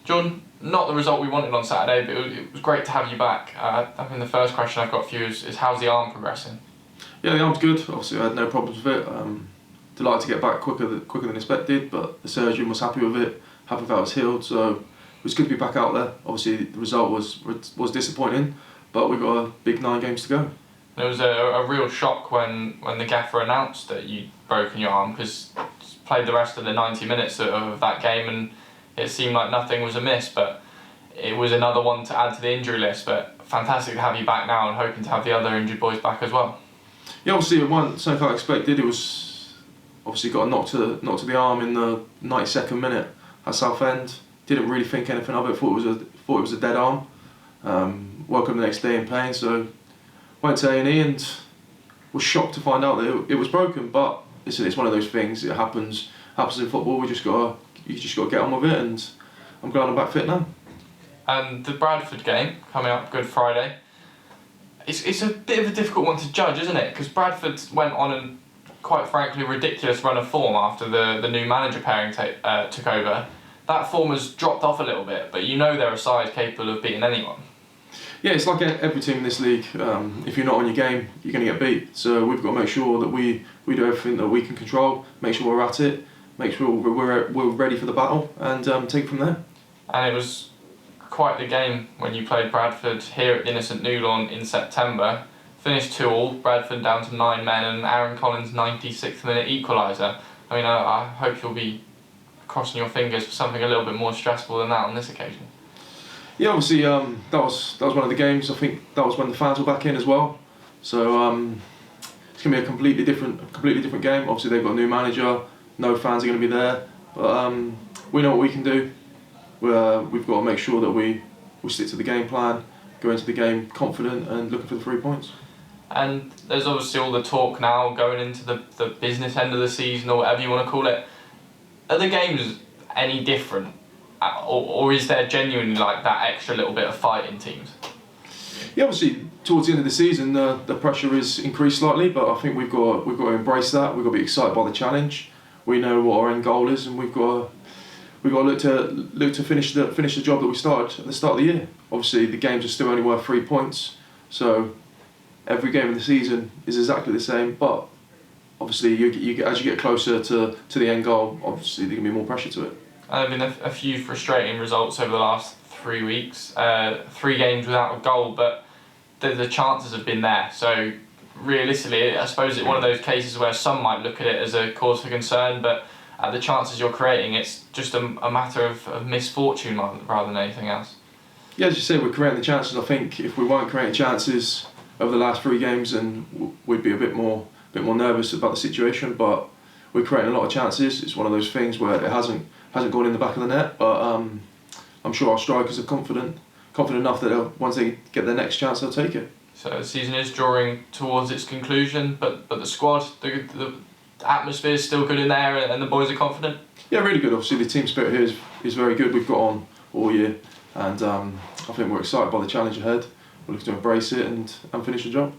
Jordan, not the result we wanted on Saturday, but it was great to have you back. I think the first question I've got for you is how's the arm progressing? Yeah, the arm's good. Obviously, I had no problems with it. Delighted to get back quicker than expected, but the surgeon was happy with it, happy that it was healed, so it was good to be back out there. Obviously, the result was disappointing, but we've got a big 9 games to go. It was a real shock when the gaffer announced that you'd broken your arm, because you played the rest of the 90 minutes of that game and it seemed like nothing was amiss, but it was another one to add to the injury list. But fantastic to have you back now and hoping to have the other injured boys back as well. Yeah, obviously it wasn't something I expected. It was obviously got a knock to the arm in the 92nd minute at Southend. Didn't really think anything of it. Thought it was a dead arm. Woke up the next day in pain, so went to A&E and was shocked to find out that it was broken. But it's one of those things. It happens in football. You just got to get on with it, and I'm glad I'm back fit now. And the Bradford game coming up Good Friday. It's a bit of a difficult one to judge, isn't it? Because Bradford went on a quite frankly ridiculous run of form after the new manager pairing took over. That form has dropped off a little bit, but you know they're a side capable of beating anyone. Yeah, it's like every team in this league. If you're not on your game, you're going to get beat. So we've got to make sure that we do everything that we can control, make sure we're at it, make sure we're ready for the battle, and take it from there. And it was quite the game when you played Bradford here at the Innocent Newlawn in September. Finished 2-2, Bradford down to 9 men, and Aaron Collins' 96th minute equaliser. I mean, I hope you'll be crossing your fingers for something a little bit more stressful than that on this occasion. Yeah, obviously that was one of the games. I think that was when the fans were back in as well. So it's going to be a completely different game. Obviously they've got a new manager, no fans are going to be there, but we know what we can do. We've got to make sure that we stick to the game plan, go into the game confident and looking for the 3 points. And there's obviously all the talk now going into the business end of the season, or whatever you want to call it. Are the games any different? Or is there genuinely like that extra little bit of fight in teams? Yeah, obviously towards the end of the season the pressure is increased slightly, but I think we've got to embrace that. We've got to be excited by the challenge. We know what our end goal is, and we've got to look to finish the job that we started at the start of the year. Obviously the games are still only worth 3 points, so every game of the season is exactly the same. But obviously as you get closer to the end goal, obviously there can be more pressure to it. There have been a few frustrating results over the last 3 weeks. 3 games without a goal, but the chances have been there. So realistically, I suppose it's one of those cases where some might look at it as a cause for concern, but the chances you're creating, it's just a matter of misfortune rather than anything else. Yeah, as you say, we're creating the chances. I think if we weren't creating chances over the last 3 games, then we'd be a bit more nervous about the situation. But we're creating a lot of chances. It's one of those things where it hasn't gone in the back of the net, but I'm sure our strikers are confident enough that once they get their next chance, they'll take it. So the season is drawing towards its conclusion, but the squad, the atmosphere is still good in there, and the boys are confident? Yeah, really good. Obviously the team spirit here is very good. We've got on all year, and I think we're excited by the challenge ahead. We're looking to embrace it and finish the job.